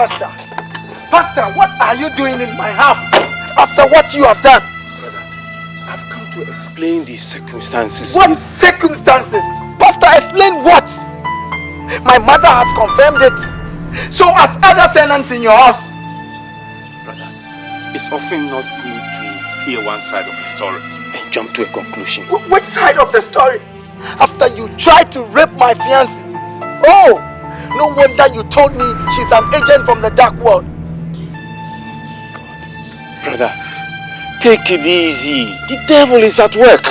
Pastor, what are you doing in my house after what you have done? Brother, I've come to explain these circumstances. What circumstances? Pastor, explain what? My mother has confirmed it. So as other tenants in your house. Brother, it's often not good to hear one side of a story and jump to a conclusion. Which side of the story? After you tried to rape my fiancée. Oh, no wonder you told me she's an agent from the dark world. Brother, take it easy. The devil is at work.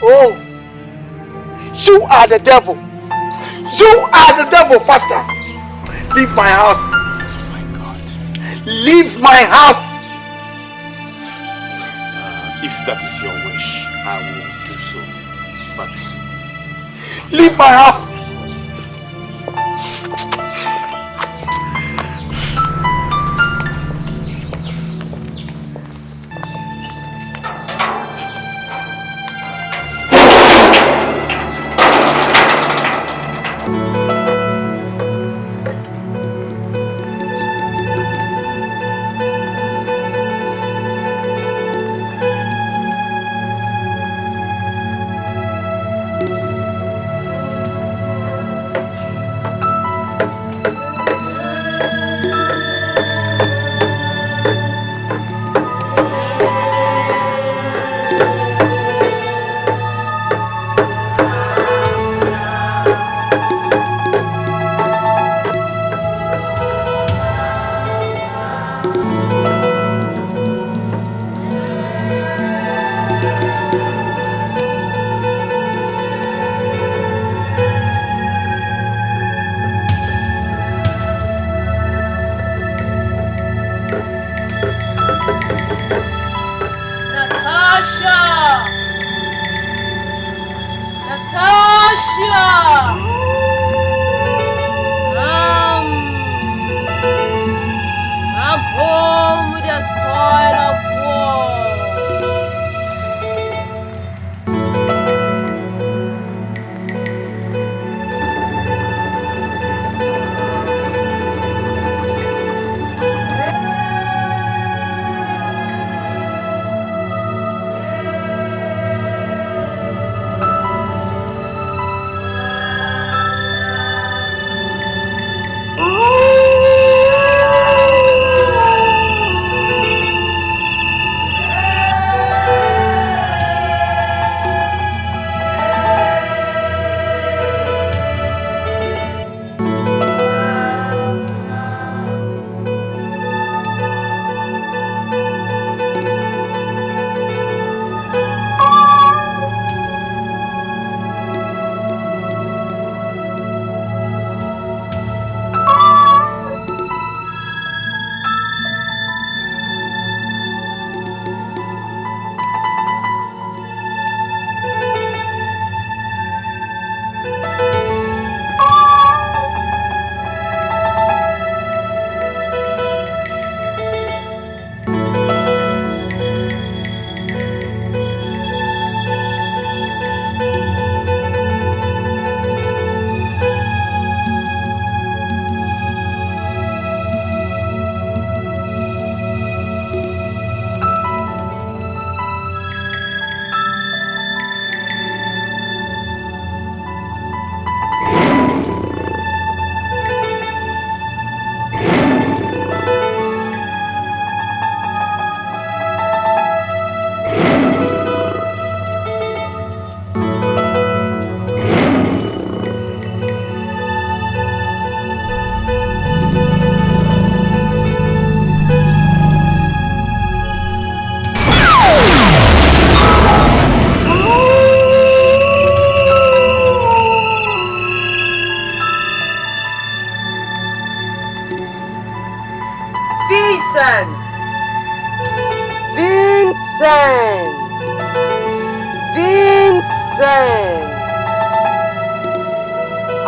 Oh, you are the devil. You are the devil, Pastor. Leave my house. Oh my God. Leave my house. If that is your wish, I will do so. But leave my house.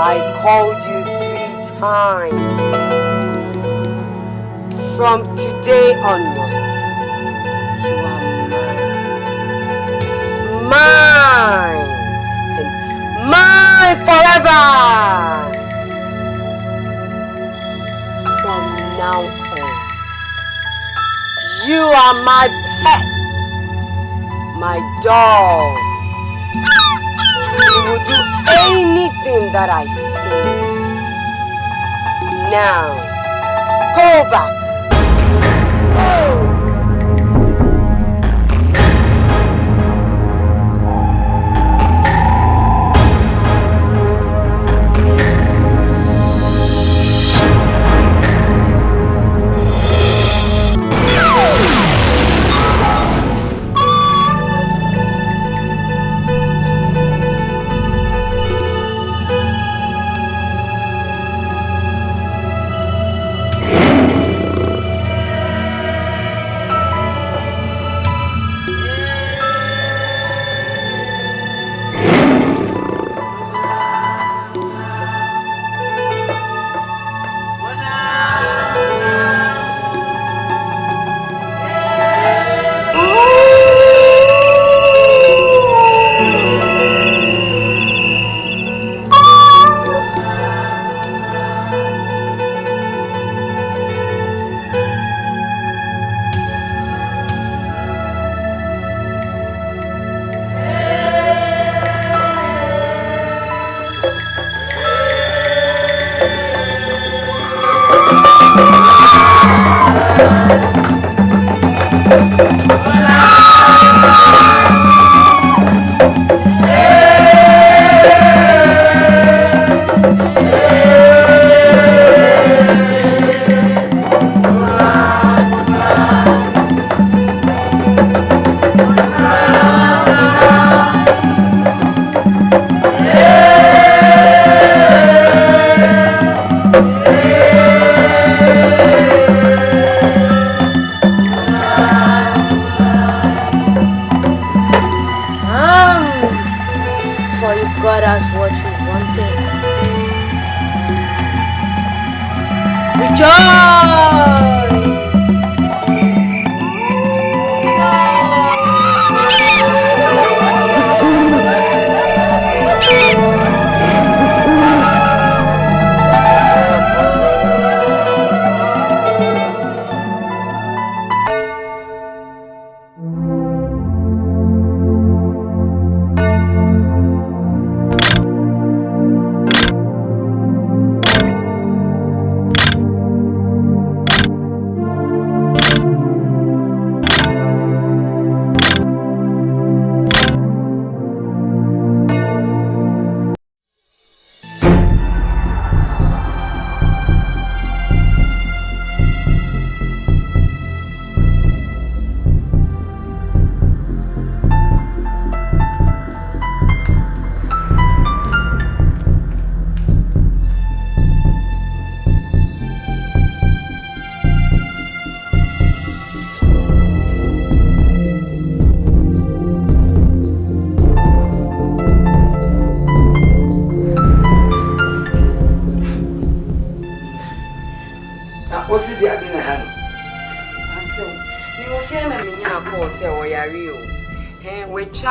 I called you 3 times. From today onwards, you are mine. Mine. And mine forever. are my pet, my dog. You will do anything that I say. Now, go back.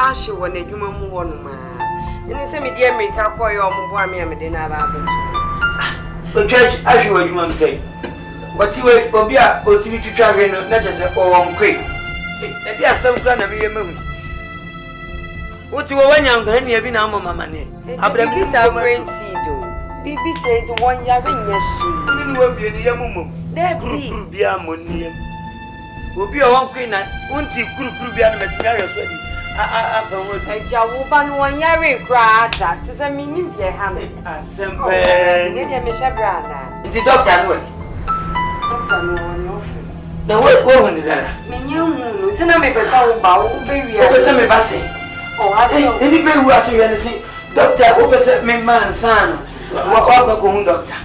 She won a human one man. And send me dear me, Kakoy or Mugwami and Medina. The church, as you were human say. What you wait for Bia or to travel, not just a poem quick. There are some kind of a movie. What you were when young, and you have been our mamma. I believe this our brain seed. Bibi said 1 year in your she. Didn't work in your mumu. There be a money. Will be a one queen and won't you could be a material. Jawuban 1 year in crowd, that is a meaning, dear Hammy. A simple Misha Brana. It's the doctor. Doctor, no one office. The word woman, Menu, it's not make a sound bow, baby. Over some passing. Oh, I say, anybody who has anything. Doctor, over me, man, son. What about the doctor?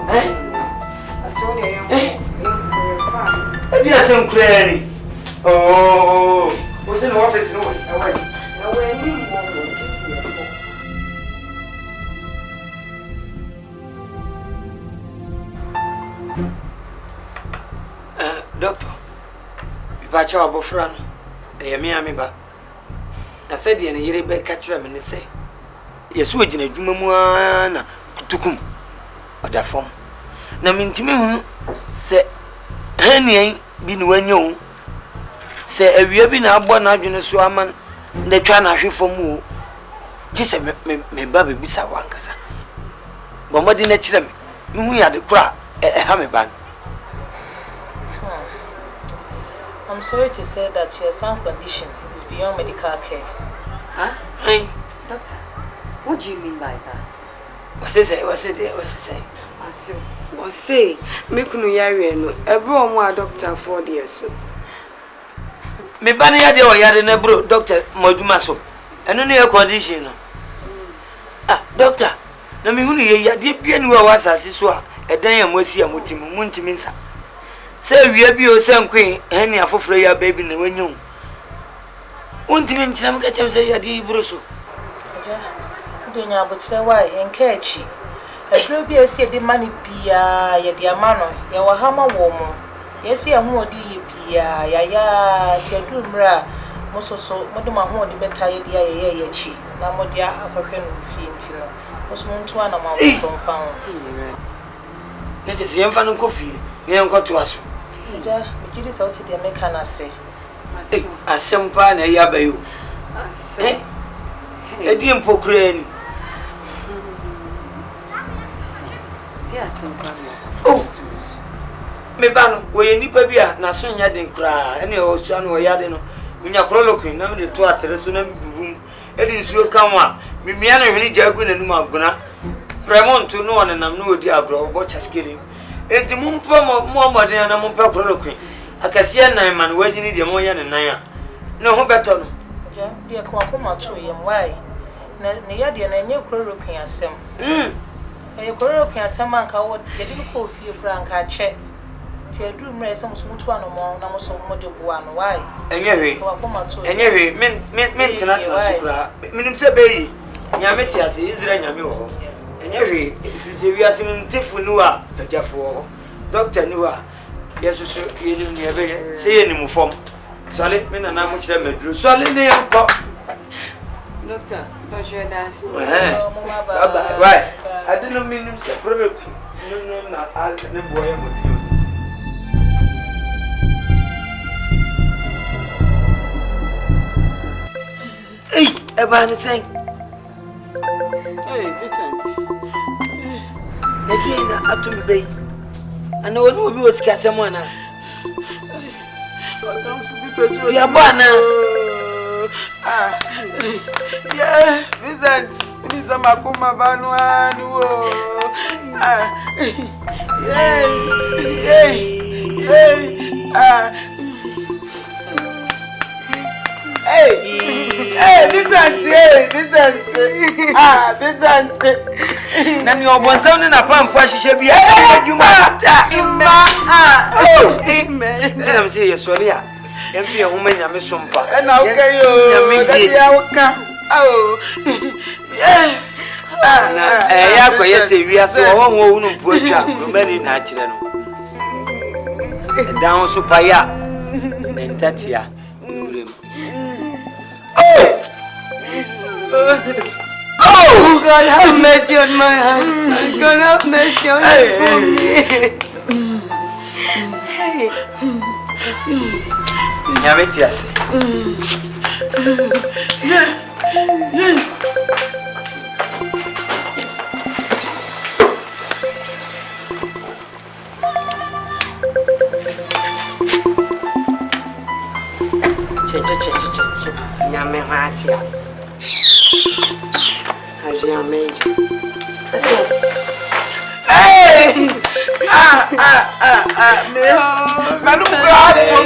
I saw you. It is some clearly. Oh. Was in the office, no way. Doctor, if I chow about Fran, I am Yamiba. I said, you and Yerebe catch them and say, yes, we didn't do Mamma to come or that form. Now, mean to me, say, Henny, bi ne wanyo se awia bi na abɔ na adwene so aman na twa na hwe fam o ti se me ba be bisa wankasa bo modi na kire me hu ya de kura ha me ban. I'm sorry to say that your son's condition is beyond medical care. Huh? Hey, Doctor, what do you mean by that? What's it say? What's say? Me kunu yare no. Ebro mo a doctor 4 years so. Me bani ya de o yare na bro doctor moduma so. Eno ne condition no. Ah, doctor. Na me hunu ye ya de bia ni wa asase so a edan ya mosi amotimu muntimi nsa. Se wia bi o se nkwen hani afoforo ya baby na wanyu. Untimi nchina mka chem se ya di bro so. Aja. De nya botre wa enka achi. Ebro bi esi de mani bia ye de amano ye wa hama wo mo. Yesi ehun odi ye bia ya ti adumra mososo mode ma ho odi beta ye dia ye achi. Na mode akahwe no fi ntino. Oso ntu ana ma wo mfa ho. Ne je se mfa no kofi. Ye nkoto aso. Aja, me jidi sa oti de meka na se. Asem pa na ya bayo. Asem. Edi empokra ni. Oh. Me banu wo ye nipa bia na so nya den kra ene o su anu o ya de no. Minya krolokrin na me de to atere so na bibum. Edi nsuo kanwa. Mimia na hwene jagu na num aguna. Fremont no one nam no odi agro bo chaskeli. Enti mumpo mo modena na mumpo krolokrin. Akasia nan man wagini de mo ya ne nan a. Ne ho beto no. Ja, dia kwa koma cho yem why. Na ne ya de na nye krolokrin asem. Krolokrin asem anka wo de de ko fie kura anka che. Ti aduru mre sem so mutu anomo na mo so mo de bo ano why. Enye hwe men tena so kura. Minim se Beyie. Nyame ti ase Israel nyame wo. Enye hwe ifise wi ase mtefu nu a pajafo wo. Doctor nu a yesusu yenim ne ebe se yenim fom. Sole me na mo kire maduro. Sole ne yanko. Doctor, but you dance. Bye. Why? I didn't mean him say product. No, na al ne boy mo. Hey, everyone saying. Hey, Vincent. Again, up to me, Beyie. I know no be was someone. We are born yeah, Vincent. We some akuma banwanu. Hey, Vincent. Nani obonsa oni na pamfo ahihye bia adwuma Amen. Tell me say you sorry a emfi ehuma nyame sompa Na okay yo that ya waka na ya koye se wiase wo ho wo no mpo atwa kromani na akire no dan so paya mentatia urem Oh, God have mercy on my husband. God have mercy on me. Hey. Nyametias. Nyame Matias. Hey! Manu grato.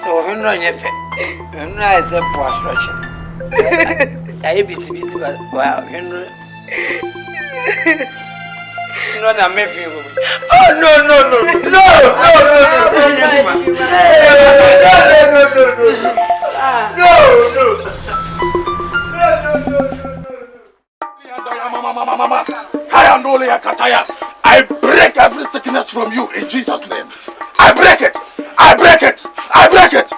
So Henry Nefe. Henry is a poor structure. I be busy, but well, Henry. No, I'm making you. Oh, I break every sickness from you in I break it. I break it. I break it.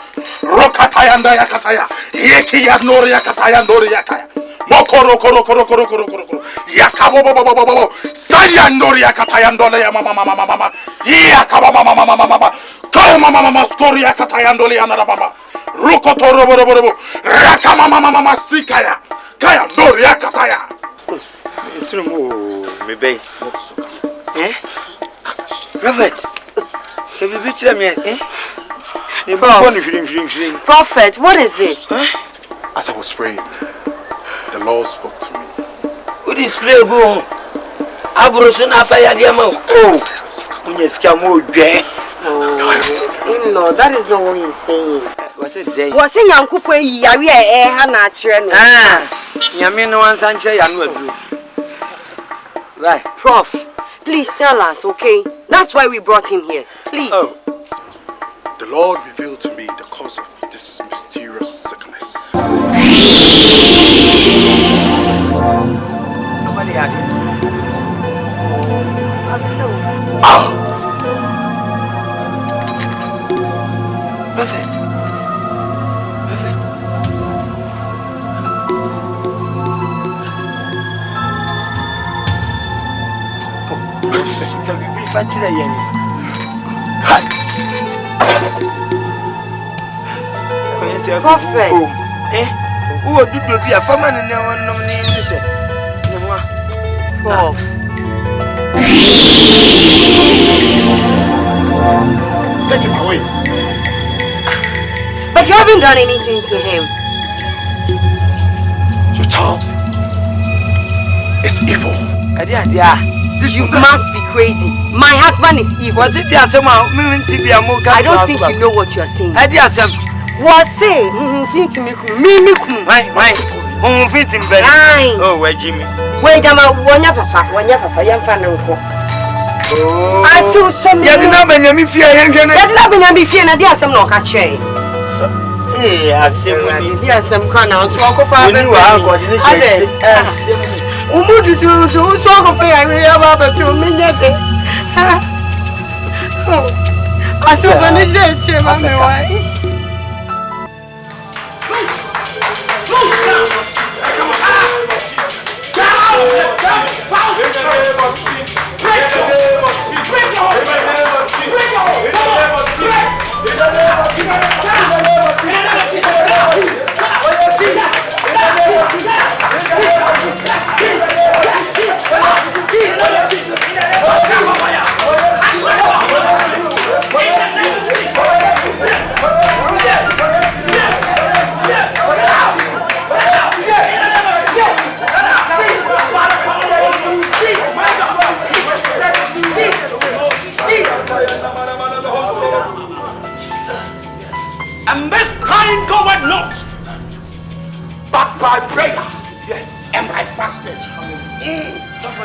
Rokataya ndaya kataya. Yeki ya nori ya kataya nori ya kaya. Mokoro koro koro koro koro koro koro. Yakabo bo bo bo bo bo. Saya nori ya kataya ndole ya mama mama mama mama. Yakaba mama mama mama mama. Kaya mama mama skori ya kataya ndole ya nara mama. Rokoto robo robo robo. Raka mama mama mama sikaya. Kaya nori ya kataya. Isrumu me Beyie. Eh? Prophet. Can you be tell me eh? Prophet, what is it? As I was praying, the Lord spoke to me. Who is pray go? Abror so na fire dia ma. Oh. Unyesika mo dwe. In-law, that is not what he's saying. What's it day? What's in Yankupo yawe ha na akire no. Nyame no ansa nche ya no aduru. Right. Prof, please tell us, okay? That's why we brought him here. Please. Oh. The Lord revealed to me the cause of this mysterious sickness. Nobody had it. Prophet. Prophet. Oh, prophet. Can we be fatira yen? Prophet. Eh? Who do be a farmer and no one nominated? Prof. Take him away. But you haven't done anything to him. Your child is evil. You must be crazy. My husband is evil. Was it the answer? I don't think you know what you're saying. Was say, think to me, Why? Fit him better. Oh, where Jimmy? Wait, I'm a one papa, young fan. I saw some. You didn't have any fear. You didn't have any fear, and there's some no catch. Eh, I see. There's some canals, so I'll go for you. Umudu to so go for I about 2 minutes. I saw when they said, Mamma, why? And this kind goeth not, but by prayer, yes, and by fasting.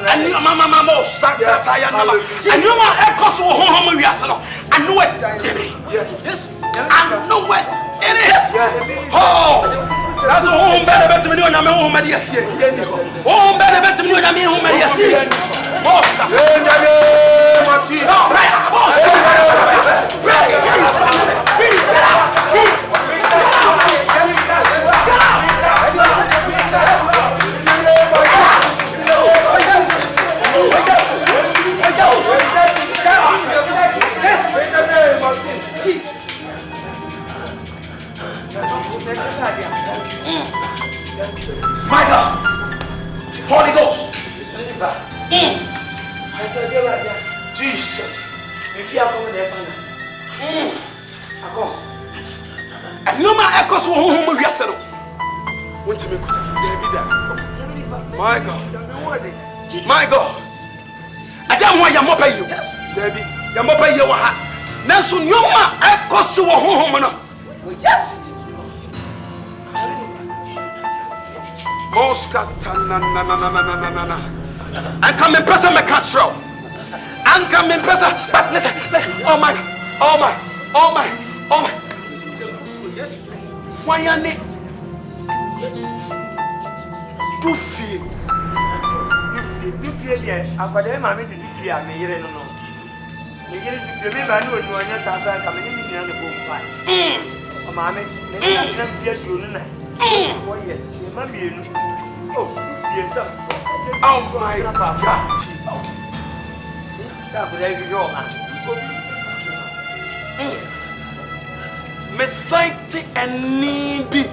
And your mama, sacrifice, and your mama, echoes will home with us. I know it, Jimmy. I know it. It is. Oh, that's a home better to me. I'm home at yes. Home better to me. I'm home at yes. My God, Holy Ghost, Jesus, if you are coming there, and no man echoes home with yourself. Want to make it? My God, my God, I don't want your mopay you, baby. Your mopay you are. Nanso no man echoes home. And come in person, my control. And come in person, but listen. Oh my. Why you need to feel? You feel, yeah. I'm going to fear me. Oh my God. Messiah and Nibi.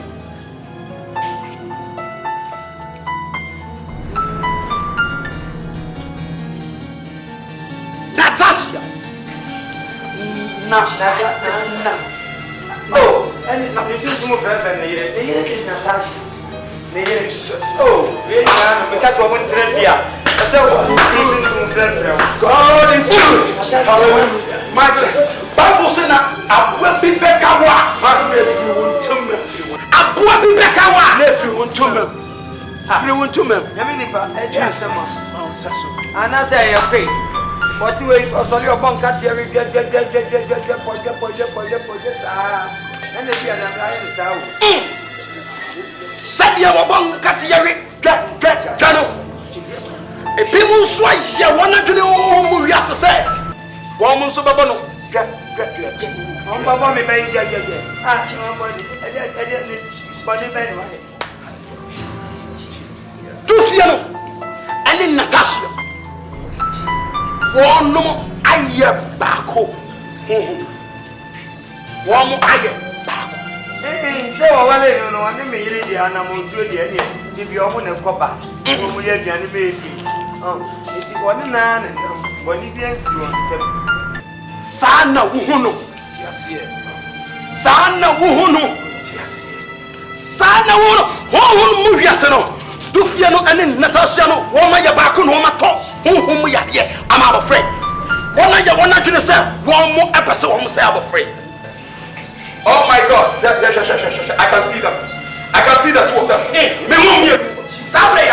Natasha. Oh, and if you move Natasha. Oh, because we went to the God is good. Michael, Bible says that I will be back. I will be back. Jesus. And I say, okay. What you wait for? Sorry, your bank cat here. And the Said you were born Cattieri. Get Jano. A people sway ya one to the home, yes, to say. Woman Subabano. Get. Papa, me may get. Tufiano and in Natasha. One no more aye back home. One more aye back. So I want to know, and me really animal to the end. If you own a copper, we have the baby. It is one man and one event you want to Sana Wuhuno. Sana Wuhuno. Sana Wuhuno. Who Muriasano. Tufiano and Natasha, woman, your back on home at all. Whom we are here. I'm out of afraid. One of you want to say, one more episode, I'm afraid. Oh my God. I can see them. I can see the two of them. Somebody,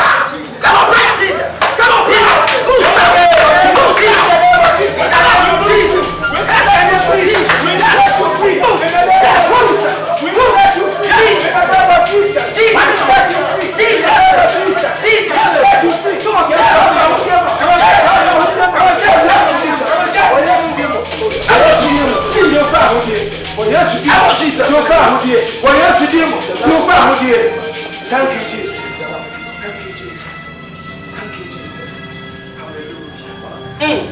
come on, pray. Come on, pray. Thank you, Jesus. Thank you, Jesus. Thank you, Jesus. Hallelujah.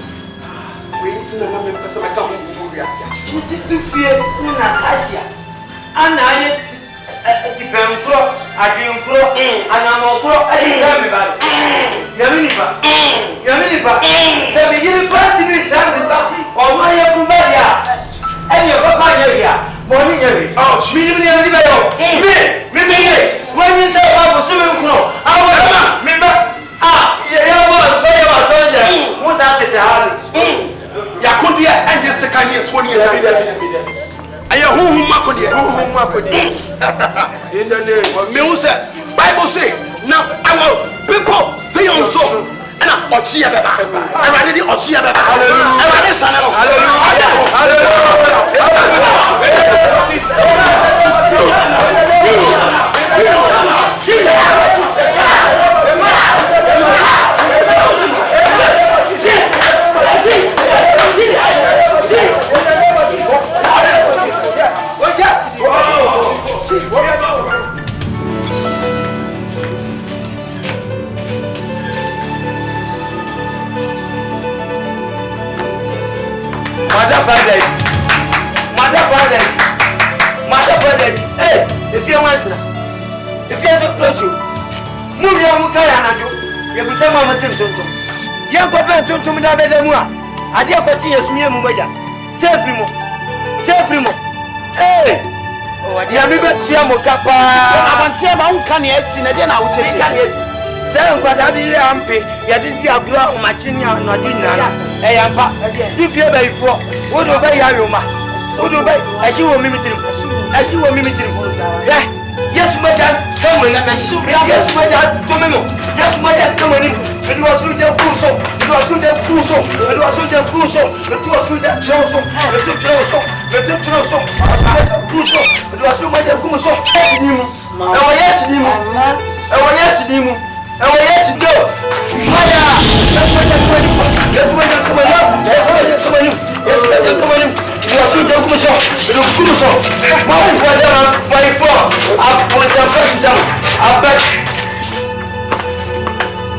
Waiting and I'm a person I come to fear Natasha. And I depend pro, I do pro, and I'm a pro, I Yaminipa. So we give it back to me, Sandy, or my everybody. And your papa here, morning every. Oh, me, when you say about swimming pool, I will remember. What's after the house? Yakudia and the second year, 20 years. I am who Makodia. In the name of Moses, Bible say, now our people say also. And I'm Ochia Baba. I'm ready to Ochia Baba. Mother, hey, if you're so close, move your Mukayana, you will say, Mamma Simpson. Young Papa to me, I dare continue me, Mumaja. Save him. Hey, Yamiba Chiamo Kappa. I want to have one can yes, and then I will take it. Seven Quadadi Ampe, Yadizia Gua, Machinia, Nadina, Ayampa. If you're very for, would obey Yaruma, would obey as you will mimic him. Yes, Madame, come in, yes, Madame, Domino, yes, Madame, come in. It was with the Crusoe, it was with the Crusoe, it was with the Crusoe, it was with the Johnson, it took Johnson, it took Johnson, Crusoe, it was with the Crusoe. Yes, Dimo, yes, Dimo. Oh yes, Joe. Fire! That's what you're coming up. That's what you're coming up.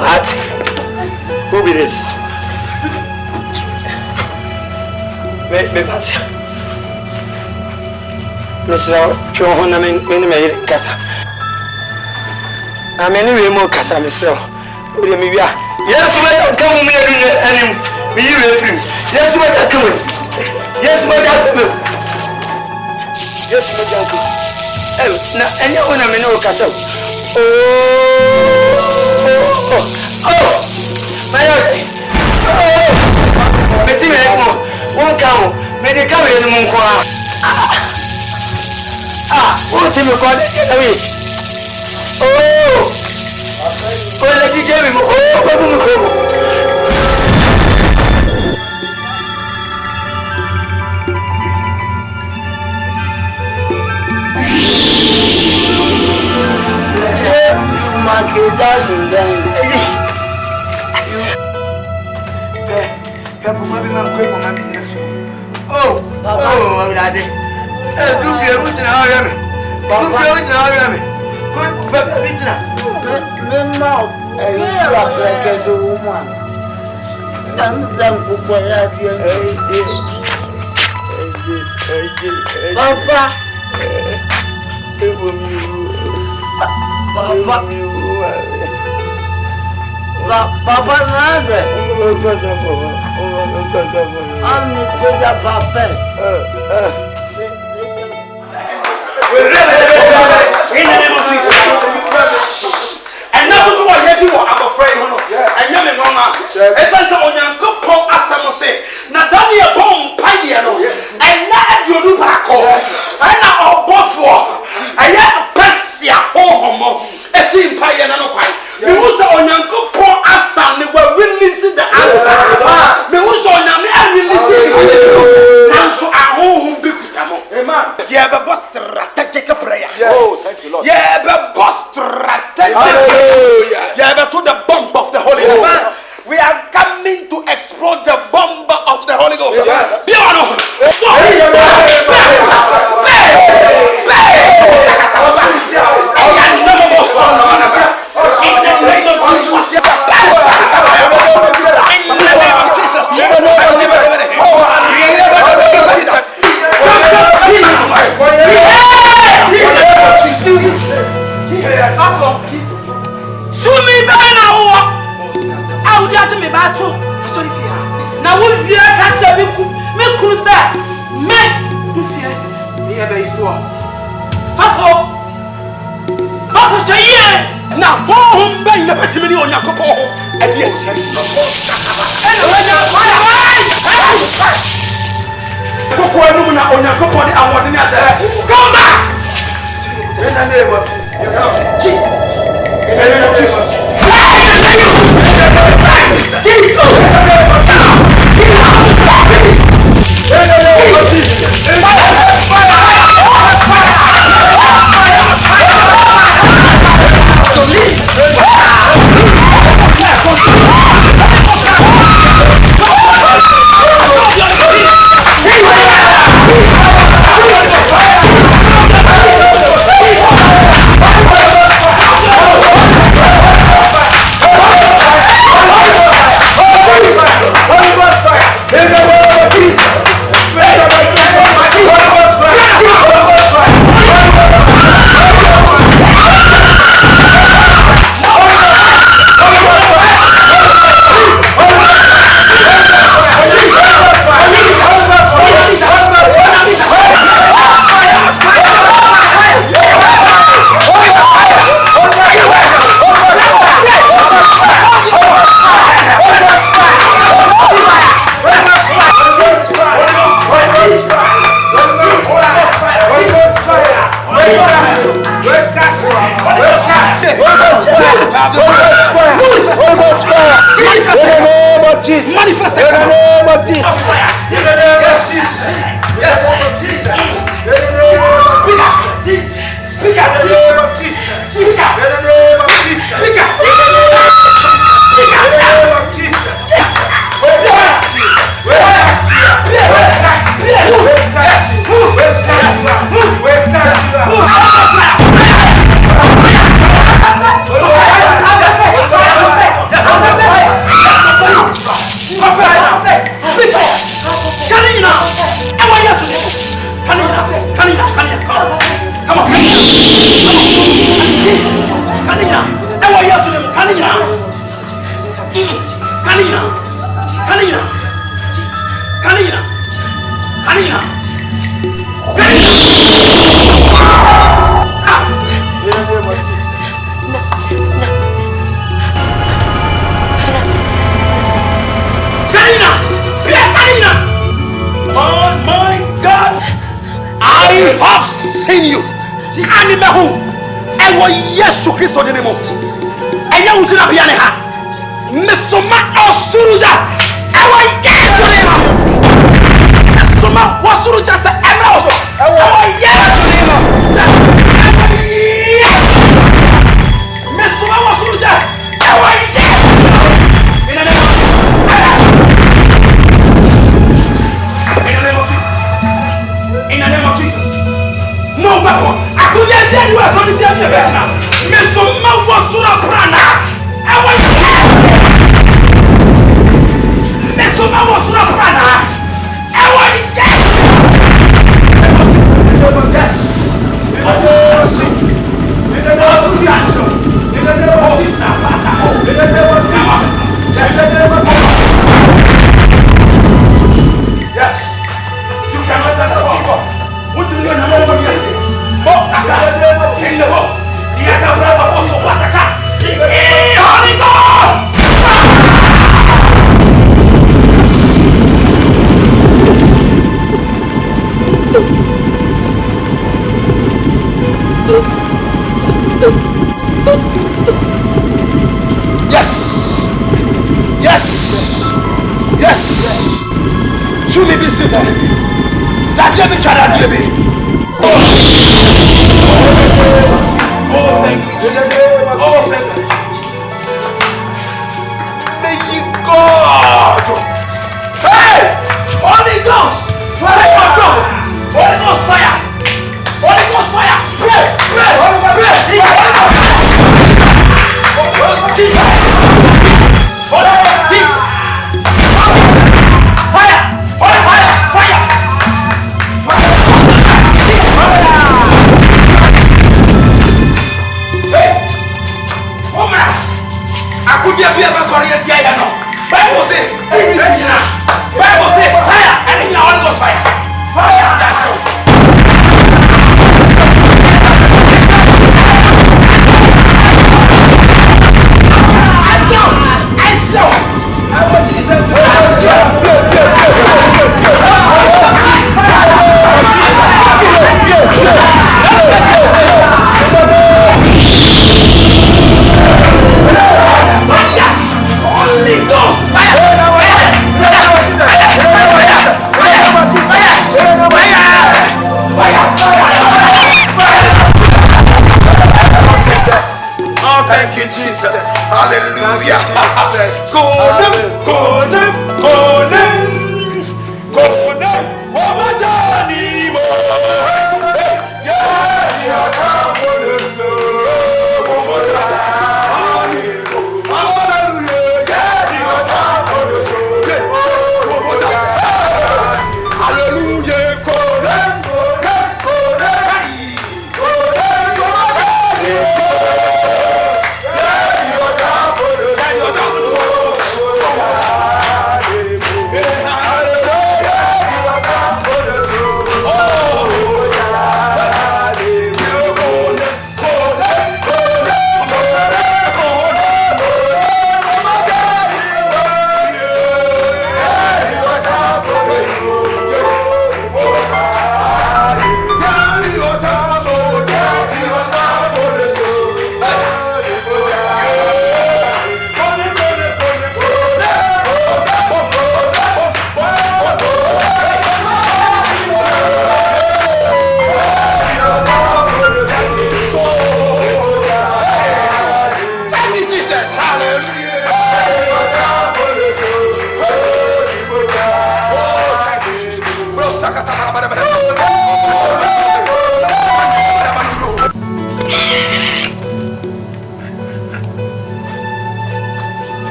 What? Who be this? Me pass. Mr. John, I mean, Casa. I mean, we more Casa, Mr. Yes, what I'm coming here and me, you yes, what I'm coming. Yes, what I'm coming. Yes, what I'm coming. Oh, now, and you want to know Casa. Oh, my God. Oh, Messi, one cow, made a cow in the moon. What's in the corner? Oh, well, you gave him. Oh, oh, daddy. Do feel with an army. Do feel with an army. Go back a bit now. Mouth, and you are like as a woman. And then Papa, Papa, nada. I'm the Papa. In the name of Jesus. And now do what you do, I'm afraid. And you know, Mama, as I said, on your good pump, as someone say, Natalia Bomb Pioneer, and now you do back off. And now, both for I have a Persia home, a same Pioneer. We was on your good pump, as some were releasing the answer. We was on your releasing the answer. Our home, you have a boss strategic prayer. Oh, thank you, Lord. You have a boss strategic prayer. You have to the bomb of the Holy Ghost. We are coming to explode the bomb of the Holy Ghost. Come back! In the name of Jesus. In the name of Jesus. Manifest in the name of Jesus. In the name of Jesus. Yes. Speak out in the name of Jesus. Speak out in the name of Jesus. Speak out in the name of Jesus. Speak out in the name of Jesus. Yes. We're nasty. We're nasty. have seen you. Anime who? And what yes to Christ the name of. And you will not be any ha. Mesoma Osuruja. And what yes to him. Mesoma Wasuruja said, and also. And what yes to him. Mesoma Wasuruja. And what yes. In the name of in the name of Jesus. No weapon. I couldn't tell you as only tell you better now. Mesoma Wasura Prana. I want Mesoma Wasura Prana. I want yes. Yes. You cannot stand up. What do you know? Yes. In the book. The other brother also was a cat. Holy Ghost! Yes. Yes. Yes. To me, be seated. That let me try that, baby. Oh, thank you, Jesus. Oh, thank you. May you God. Hey! Holy Ghost! Fire! Holy Ghost fire! Holy Ghost fire! Pray! Pray! Pray! Holy Ghost fire! Holy Ghost deep! Holy Ghost deep! Fire! Holy fire! Fire! Fire!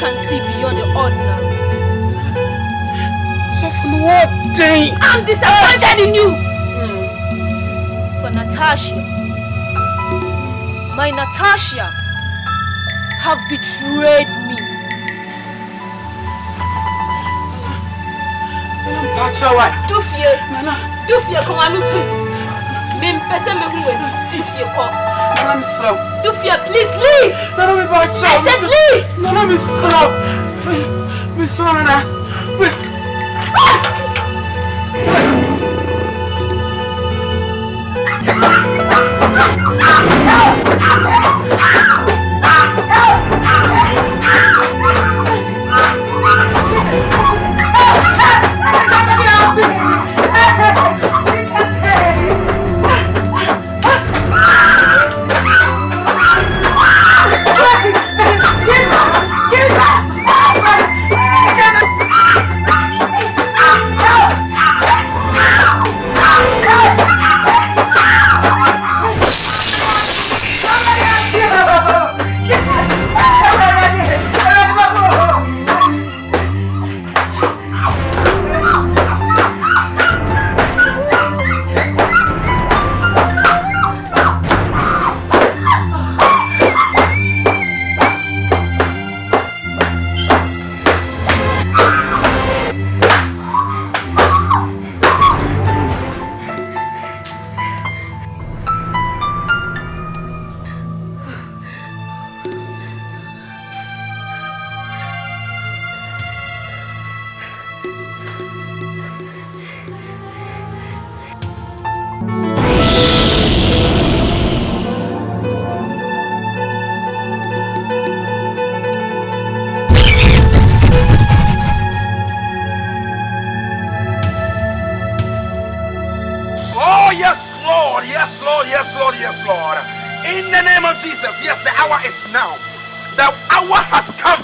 can see beyond the ordinary. So from what day? I'm disappointed in you. For Natasha, my Natasha have betrayed me. Dufie, come on, Dufie, please leave. I said leave. Yes, Lord. In the name of Jesus, yes, the hour is now. The hour has come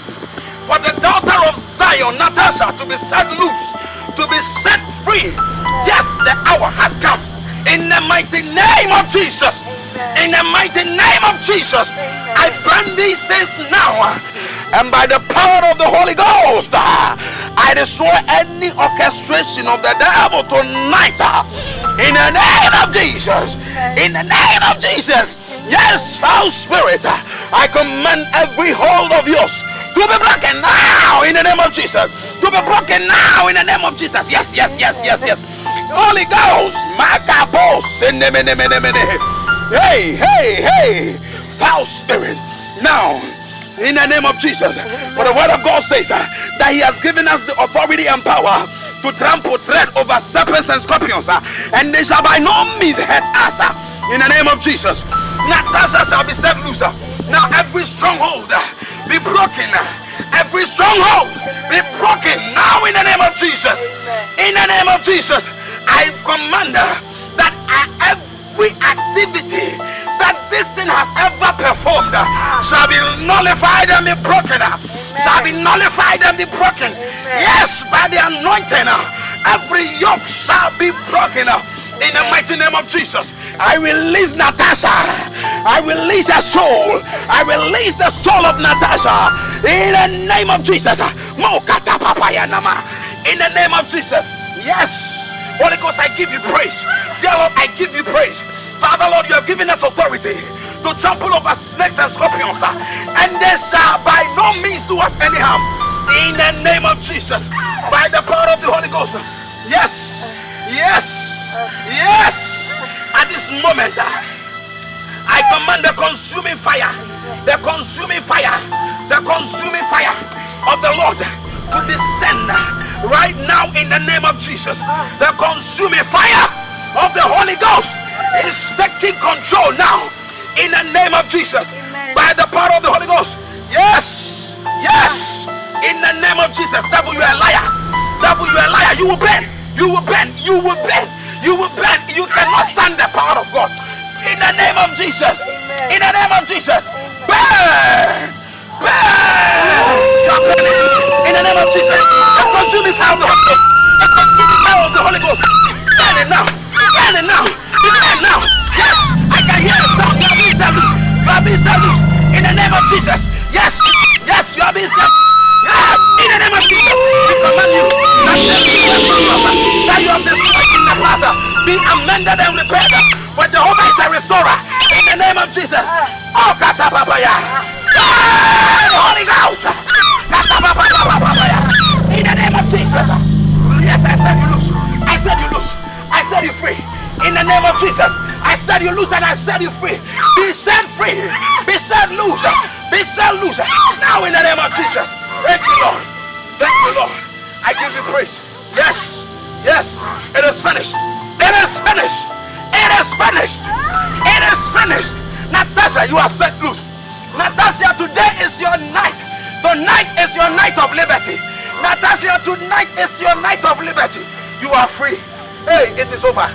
for the daughter of Zion, Natasha, to be set loose, to be set free. Yes, the hour has come. In the mighty name of Jesus. In the mighty name of Jesus, I burn these things now. And by the power of the Holy Ghost, I destroy any orchestration of the devil tonight. In the name of Jesus. In the name of Jesus. Yes, foul spirit, I command every hold of yours to be broken now in the name of Jesus. To be broken now in the name of Jesus. Yes, yes, yes, yes, yes. Holy Ghost, Makabos. Hey, hey, hey, foul spirit. Now, in the name of Jesus, for the word of God says that He has given us the authority and power to trample, tread over serpents and scorpions, and they shall by no means hurt us. In the name of Jesus, Natasha shall be set loose. Now every stronghold be broken. Every stronghold be broken now in the name of Jesus. In the name of Jesus, I command that every activity that this thing has ever performed shall be nullified and be broken. Shall be nullified and be broken. Yes, by the anointing, every yoke shall be broken. In the mighty name of Jesus, I release Natasha. I release her soul. I release the soul of Natasha. In the name of Jesus. In the name of Jesus. Yes. Holy Ghost, I give you praise. Dear Lord, I give you praise. Father, Lord, you have given us authority to trample over snakes and scorpions, and they shall by no means do us any harm. In the name of Jesus. By the power of the Holy Ghost. Yes. Yes. Yes. At this moment, I command the consuming fire, the consuming fire, the consuming fire of the Lord to descend right now in the name of Jesus. The consuming fire of the Holy Ghost is taking control now in the name of Jesus. By the power of the Holy Ghost. Yes. Yes. In the name of Jesus. Devil, you are a liar. Devil, you are a liar. You will burn. You will burn. You will burn. You will burn. You cannot stand the power of God. In the name of Jesus. In the name of Jesus. Burn. Burn. In the name of Jesus. The consuming fire of the Holy Ghost. The consuming fire of the Holy Ghost. Burn it now. Burn it now. Burn now. Yes. I can hear the sound. You are being set loose. You are being set loose. In the name of Jesus. Yes. Yes. You are being set loose. render them repaired. For Jehovah is a restorer. In the name of Jesus. Oh, Katababaya. Holy Ghost. Katababaya. In the name of Jesus. Yes, I said you lose. I said you lose. I said you free. In the name of Jesus. I said you lose and I said you free. Be set free. Be set loose. Be set loose. Now in the name of Jesus. Thank you, Lord. Thank you, Lord. I give you praise. Yes. Yes. It is finished. It is finished. It is finished. It is finished. Natasha, you are set loose. Natasha, today is your night. Tonight is your night of liberty. Natasha, tonight is your night of liberty. You are free. Hey, it is over.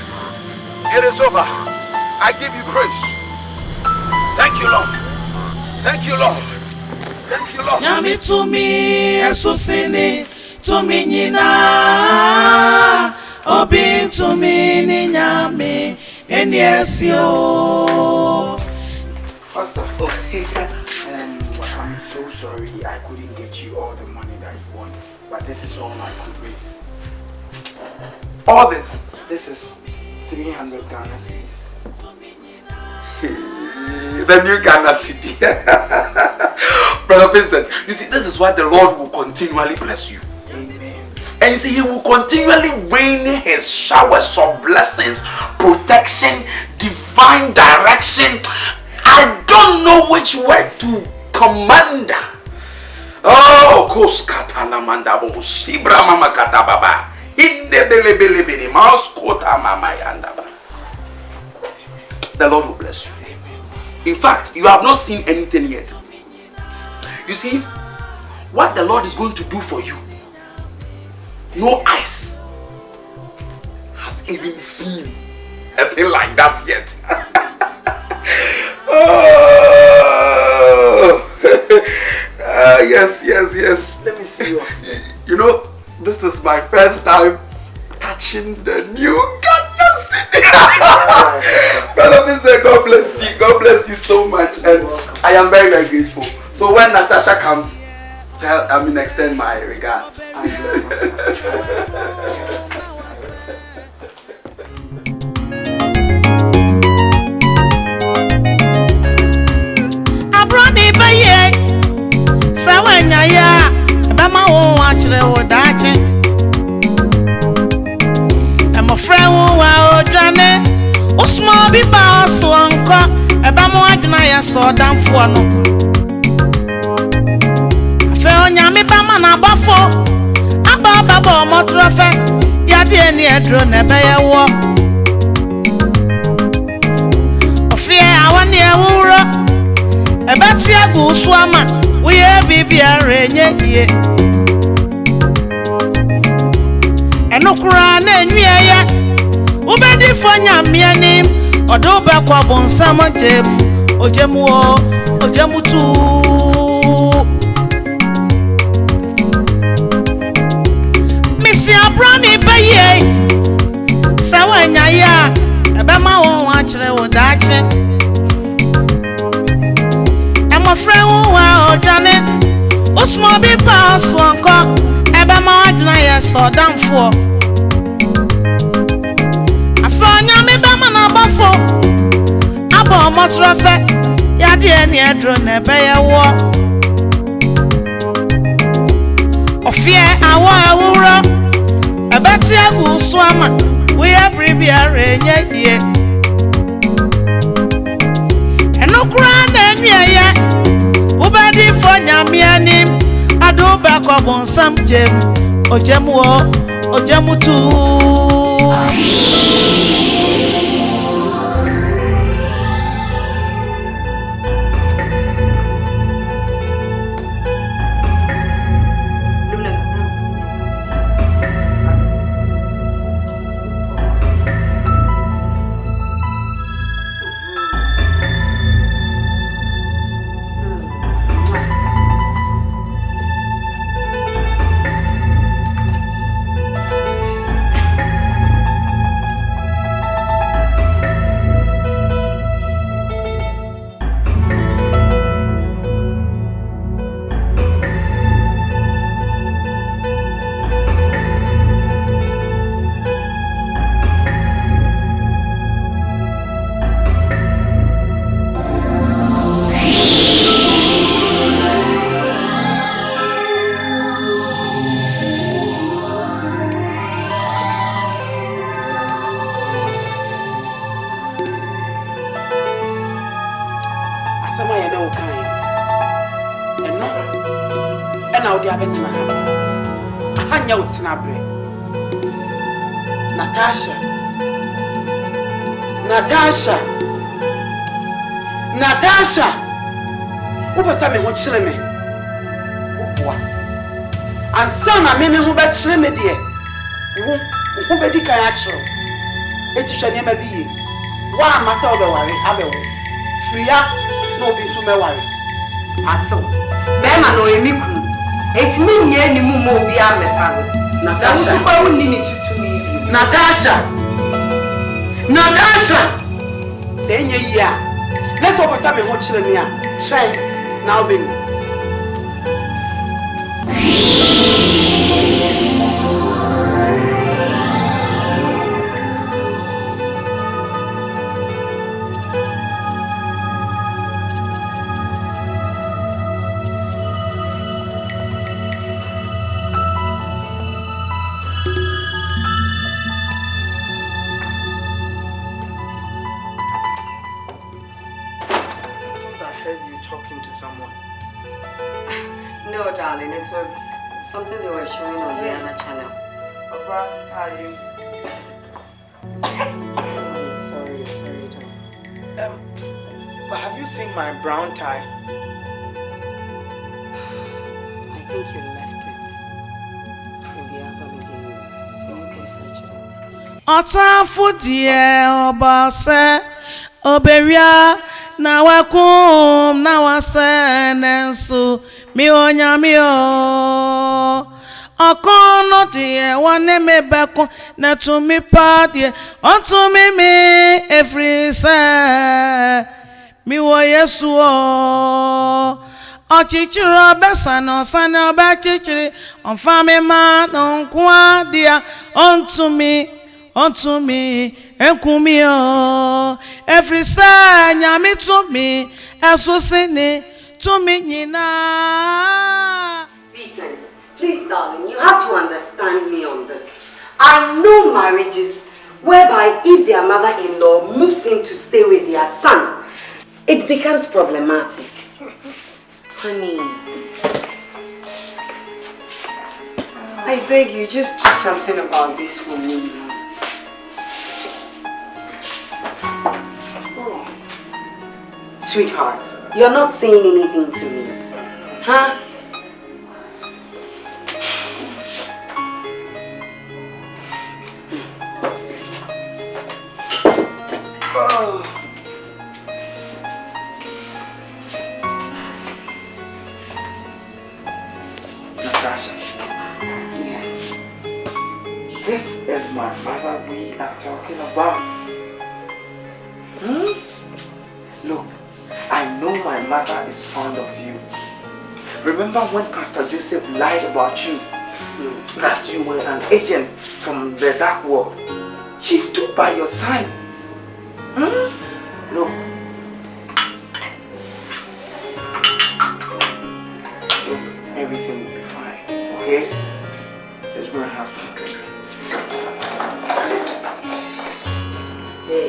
It is over. I give you praise. Thank you, Lord. Thank you, Lord. Thank you, Lord. Nyami to me, esusini to me nina. Obi to me ni nyami and yes yo. Pastor, I'm so sorry I couldn't get you all the money that you want, but this is all I could raise. All this is 300 Ghana cedis. The new Ghana cedi. Brother Vincent, you see, this is why the Lord will continually bless you. Amen. And you see, He will continually rain His showers of blessings, protection, divine direction. I don't know which word to command. Oh, Koskatana Mandabo, Sibra Mama Katababa, in the Belebele Mouse Kota Mama Yandaba. The Lord will bless you. In fact, you have not seen anything yet. You see, what the Lord is going to do for you, no eyes has even seen a thing like that yet. Oh. Yes. Let me see you. You know, this is my first time touching the new Ghana cedi. Brother Vincent, God bless you. God bless you so much. And I am very, very grateful. So when Natasha comes, extend my regards. Abroni Beyie. Sawanya ya. Ebama wo achire wo dachi. Emo friend wa odwane. Usmo bi ba so anko. Ebama aduna ya so danfo no. Onyami bama na bafo aba baba motrofe yade eni edro na beye wo ofie awani ewuro ebeti agu su ama we bibia renye hie enukura na enwie ye ubedi fo nyame anim odo be kwa bonsam ojemu tu Abroni Beyie Sawanya ya Ebema wo achire wo dachi Emo friend wo odane Usmo bi pa so anko Ebema wadna ya so danfo Afanya mi bema na bafo Aba omotrofe Yade eni edro na beye wo Ofie awa awuro Abati agu swama we abribia renye hie Enokura na nwiye ubadi fo nyame anim ado ba ko bonsam jem ojemu tu now the abetima. Hanya utinabre. Natasha. Upasa me ho kyere me. Upoa. Ansa na me ho ba kyere me de. Wo be di kan a kyere. Eti hwe ne ma bi ye. Wa amasa obeware abewo. Fria na obi so meware. Aso. Be ma no emiku. Eti me nya ni mu mo obi amefa no. Natasha. Wo so kwa wonni ni sutumi bi. Natasha. Say nye ya. Let's upasa me ho kyere me a. Try now be. No, darling, it was something they were showing on the other channel. Papa, how are you? Sorry, darling. But have you seen my brown tie? I think you left it in the other living room, so you go search it out. Otafu die obase oberia na wakum na wasenensu mi onyami o okono die wane mebeko na tumi padie ontumi mi every say mi wo Yesu o ochichiro besano sana obachichiri onfame ma nonkwa dia ontumi enkumi o every say nyami to me esusini to me nyina. Listen, please, darling, you have to understand me on this. I know marriages whereby if their mother-in-law moves in to stay with their son, it becomes problematic. Honey, I beg you, just do something about this for me. Oh. Sweetheart, you're not saying anything to me, huh? Oh. Natasha. Yes. This is my mother we are talking about. Look, I know my mother is fond of you. Remember when Pastor Joseph lied about you? That you were an agent from the dark world. She stood by your side. Look. Look, everything will be fine, okay? Let's go and have some drink. Hey.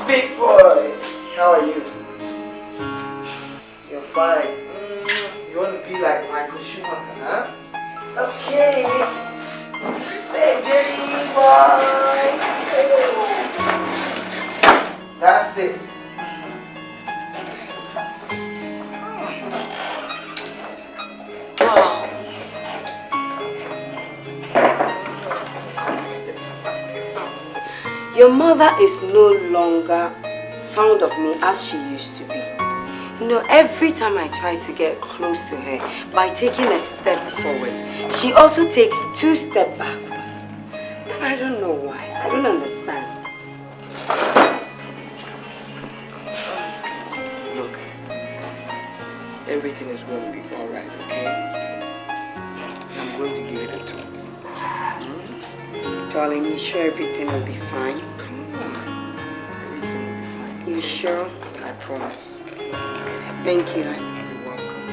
Big boy, how are you? You're fine. You want to be like Michael Schumacher, huh? Okay. Say, Daddy boy. That's it. Your mother is no longer fond of me as she used to be. You know, every time I try to get close to her by taking a step forward, she also takes 2 steps backwards. And I don't know why. I don't understand. Look, everything is going to be alright, okay? I'm going to give it a thought. Darling, you sure everything will be fine? Come on. Everything will be fine. You sure? I promise. Thank you. You're welcome.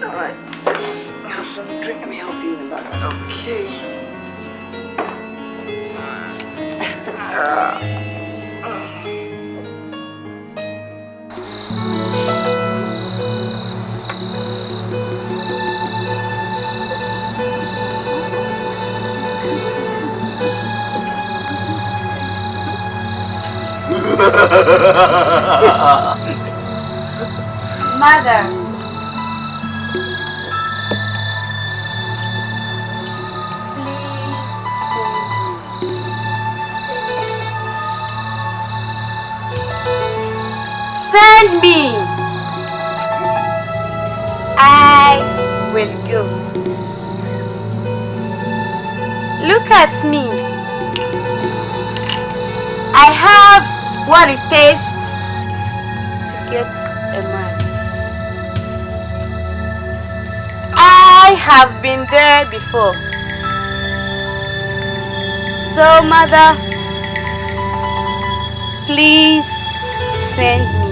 Alright, let's have some drink. Let me help you with that. Okay. Mother. Please save me. Send me. I will go. Look at me. I have what it takes to get a man. I have been there before. So, Mother, please send me.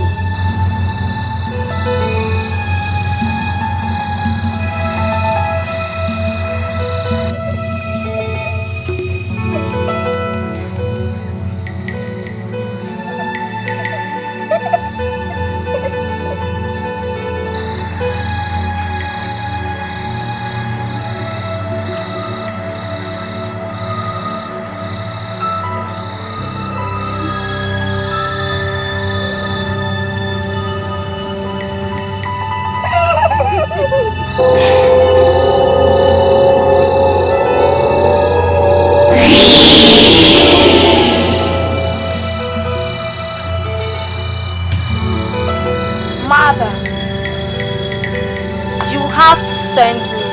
Mother, you have to send me.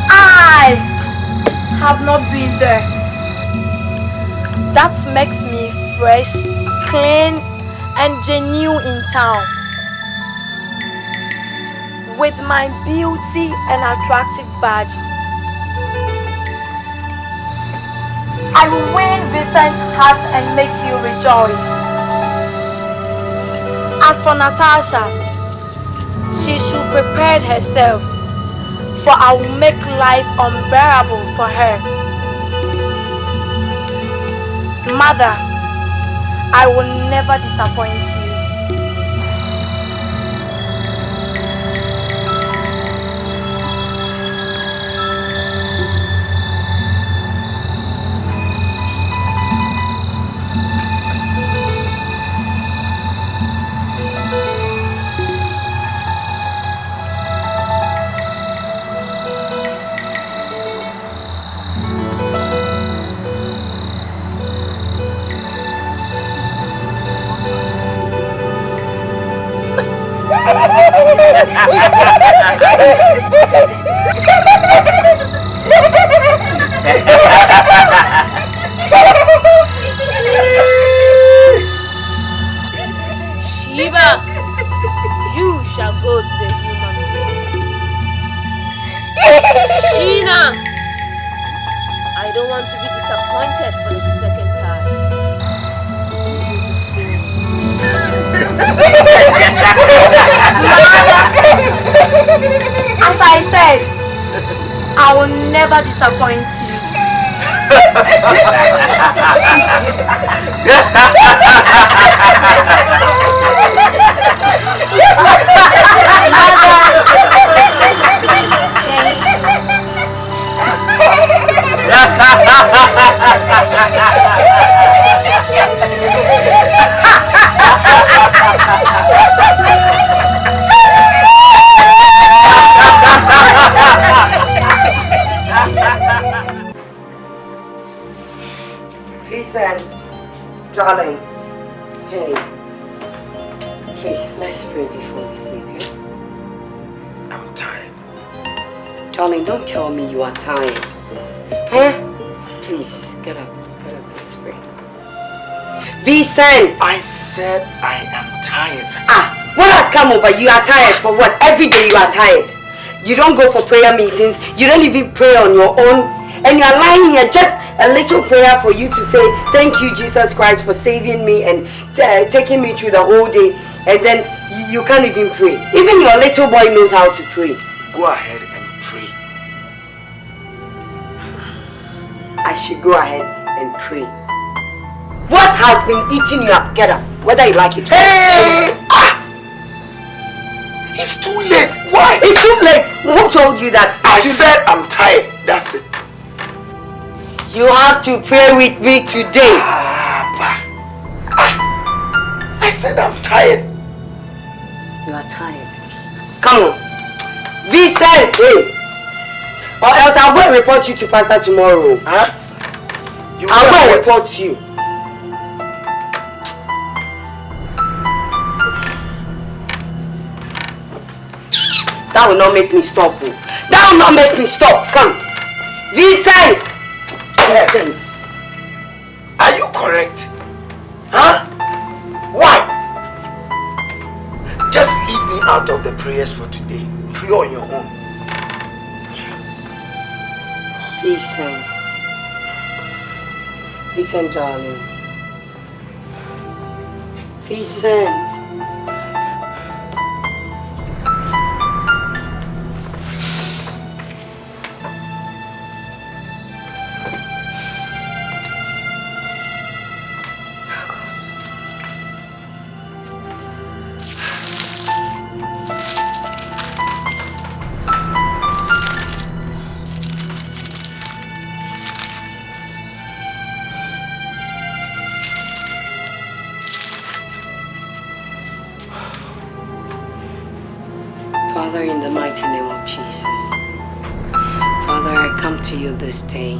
I have not been there. That makes me fresh, clean, and genuine in town. With my beauty and attractive body, I will win Vincent's heart and make you rejoice. As for Natasha, she should prepare herself, for I will make life unbearable for her. Mother, I will never disappoint you. Shiva, you shall go to the human being. Sheena, I don't want to be disappointed for the second time. As I said, I will never disappoint you. Vincent, darling, hey, please, let's pray before we sleep, yeah? I'm tired. Darling, don't tell me you are tired. Huh? Please, get up, let's pray. Vincent! I said I am tired. What has has come over. You are tired for what? Every day you are tired. You don't go for prayer meetings. You don't even pray on your own. And you are lying here, just a little prayer for you to say, thank you, Jesus Christ, for saving me and taking me through the whole day. And then you can't even pray. Even your little boy knows how to pray. Go ahead and pray. I should go ahead and pray. What has been eating you up? Get up, whether you like it or not. Hey! It's too late. Why? It's too late. Who told you that? I said I'm tired. That's it. You have to pray with me today. I said I'm tired. You are tired. Come on. Vincent, hey. Or else I'll go and report you to Pastor tomorrow. Huh? I'll go and report you. That will not make me stop. That will not make me stop. Come. Vincent! Vincent. Are you correct? Huh? Why? Just leave me out of the prayers for today. Pray on your own. Vincent. Vincent, darling. Vincent. Father, in the mighty name of Jesus, Father, I come to you this day.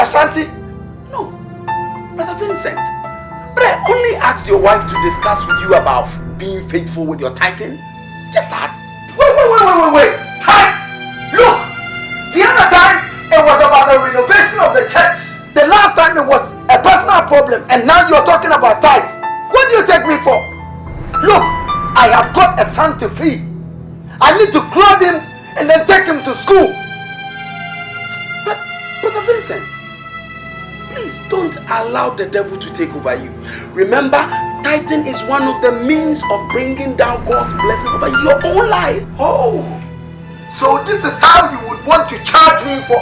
Ashanti? No, Brother Vincent. But I only asked your wife to discuss with you about being faithful with your tithing. Just that. Wait. Tithe! Look! The other time it was about the renovation of the church. The last time it was a personal problem, and now you're talking about tithe. What do you take me for? Look, I have got a son to feed. I need to clothe him and then take him to school. But Brother Vincent, please don't allow the devil to take over you. Remember, tithing is one of the means of bringing down God's blessing over your own life. Oh, so this is how you would want to charge me for?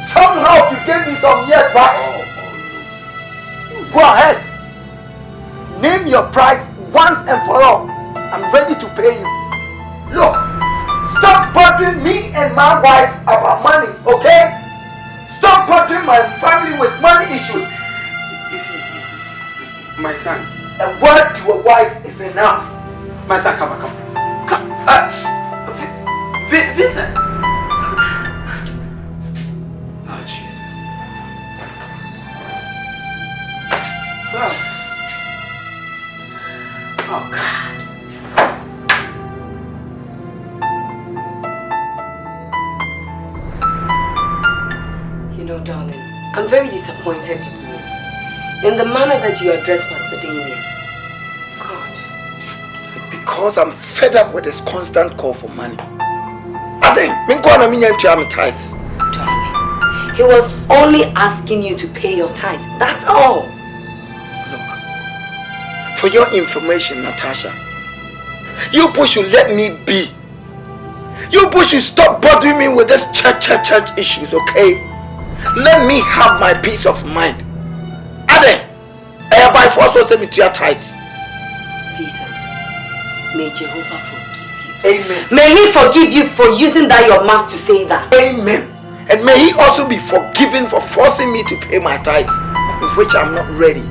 Somehow you gave me some years back. Go ahead. Name your price once and for all. I'm ready to pay you. Look, stop bothering me and my wife about money, okay? Stop bothering my family with money issues. You see, my son. A word to a wise is enough. My son, come. Vincent. Oh, Jesus. Oh, God. know, darling, I'm very disappointed in you. In the manner that you address Pastor Damien. God. Because I'm fed up with this constant call for money. I think, darling, he was only asking you to pay your tithe. That's all. Look, for your information, Natasha, you both should let me be. You both should stop bothering me with this church issues, okay? Let me have my peace of mind. Ade, I have by force also me to your tithes. Vincent, may Jehovah forgive you. Amen. May he forgive you for using that your mouth to say that. Amen. And may he also be forgiven for forcing me to pay my tithes, in which I'm not ready.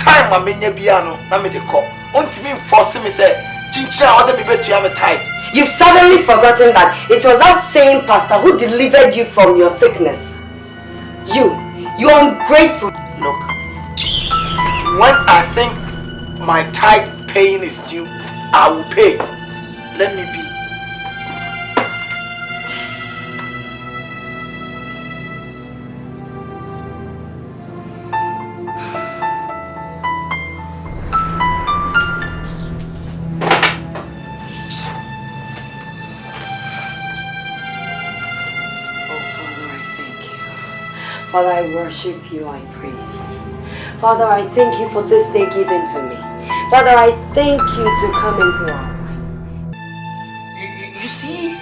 Time I mean piano, I made the call. Until me forcing me say, Chinchina wasn't be better to have a tithe. You've suddenly forgotten that it was that same pastor who delivered you from your sickness. You're ungrateful. Look, when I think my tithe paying is due, I will pay. Let me be. Father, I worship you, I praise you. Father, I thank you for this day given to me. Father, I thank you to come into our life. You see,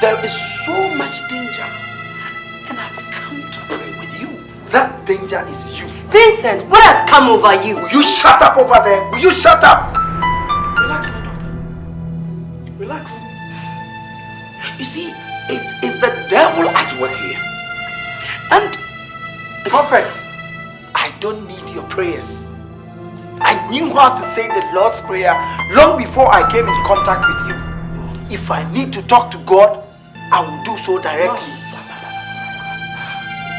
there is so much danger, and I've come to pray with you. That danger is you. Vincent, what has come over you? Will you shut up over there? Will you shut up? Relax, my daughter. Relax. You see, it is the devil at work here. And Prophet, I don't need your prayers. I knew how to say the Lord's Prayer long before I came in contact with you. If I need to talk to God, I will do so directly.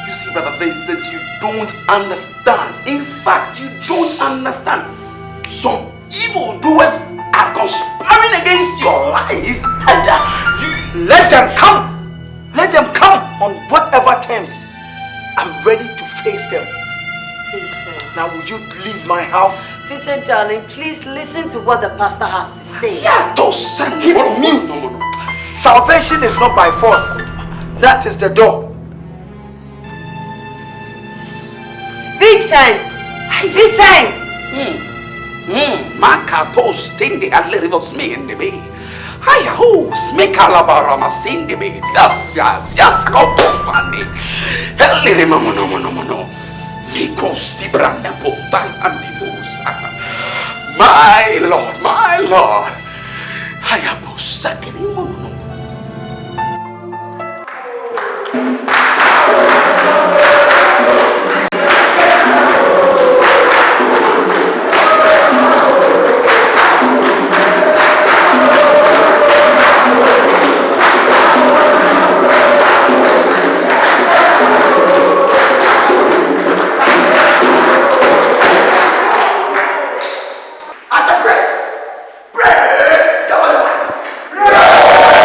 You see, Brother Vincent, you don't understand. In fact, you don't understand. Some evildoers are conspiring against your life, and you let them come. Let them come on whatever terms. I'm ready to face them. Vincent. Now would you leave my house? Vincent, darling, please listen to what the pastor has to say. Yeah, don't send me mute. No. Salvation is not by force. That is the door. Vincent! Vincent! Makato stindi alle rivosme in the bay. Hiya ho, smekalabarama sindi bay. Yes, funny. Hellere mono. Miko sibranda potai andibusa. My Lord. Hiya posakiri mono. Praise the Holy One.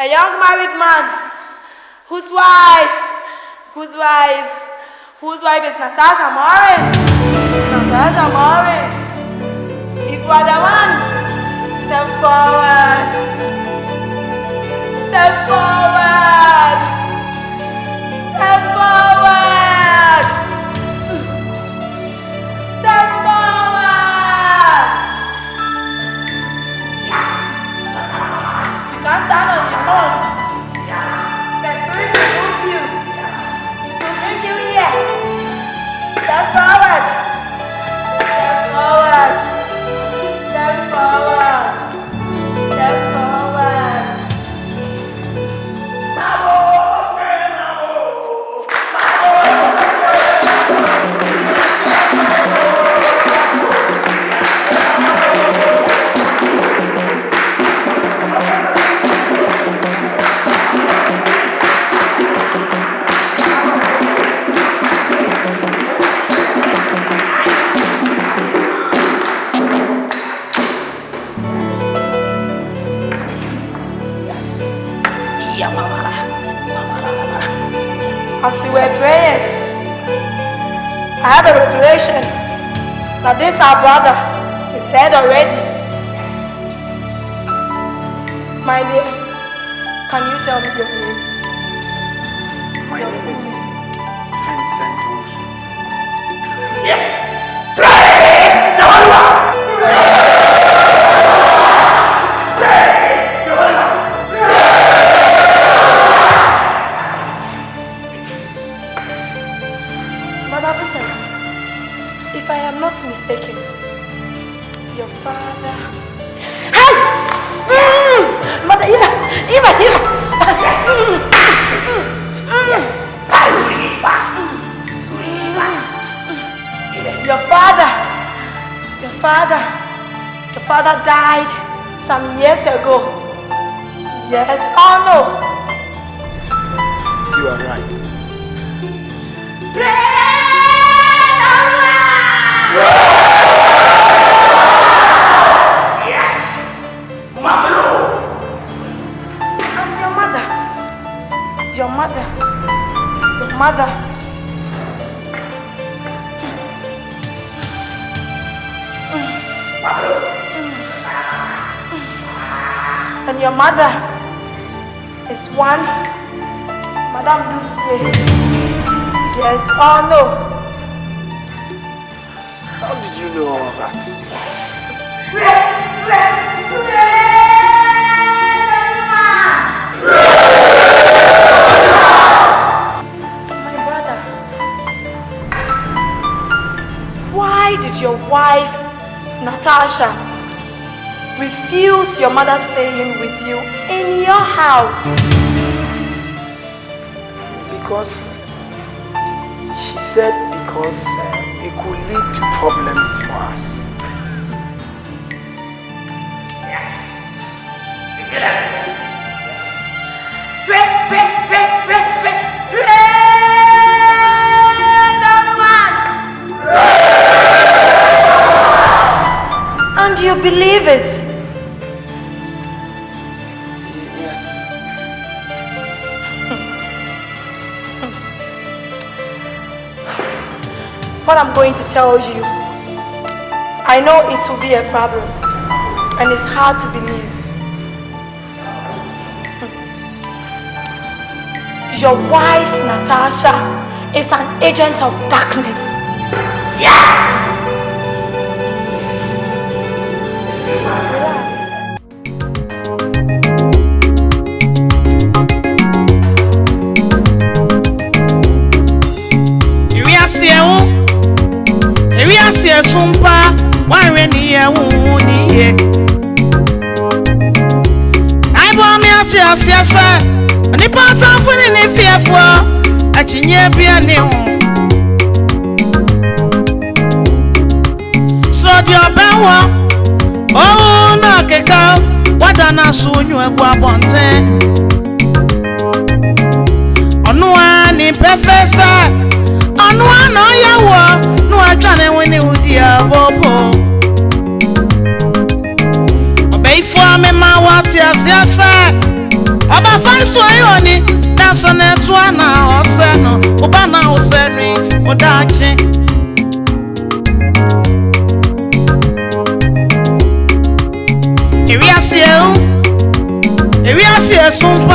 A young married man whose wife is Natasha Morris. Natasha Morris. If you are the one, step forward. Step forward. Step forward. Step forward. You can't stand on your own. The Spirit will move you. To bring you here. Step forward. Step forward. Step forward. Step forward. As we were praying, I have a revelation that this our brother is dead already. My dear, can you tell me your name? My name is Vincent Wilson. Yes. Praise the Holy One. Praise the Holy One. Mother Vincent, if I am not mistaken, your father... Hey! Mother, here! Your father died some years ago. Yes or no? You are right. Yes. Mamelo. And your mother. And your mother is one Madame Dufresne. Yes or no? How did you know all that? My brother, why did your wife, Natasha, refuse your mother staying with you in your house? Because she said it could lead to problems for us. And you believe it? Yes. What I'm going to tell you, I know it will be a problem, and it's hard to believe. Your wife, Natasha, is an agent of darkness. Yes. Sumpa wanwe ni yewu ni ye I bo mi ati asiasa oni pata funi ni fiefo achinye bia ni hu so di obewo oh na keka wada na sunyu egbu abonte onu ani professor onu ana yawo no atwane woni udi abobo obey for me ma wati asiafa oba swayoni that's on it one or seno ubana useri udachi Ewia sie sumpa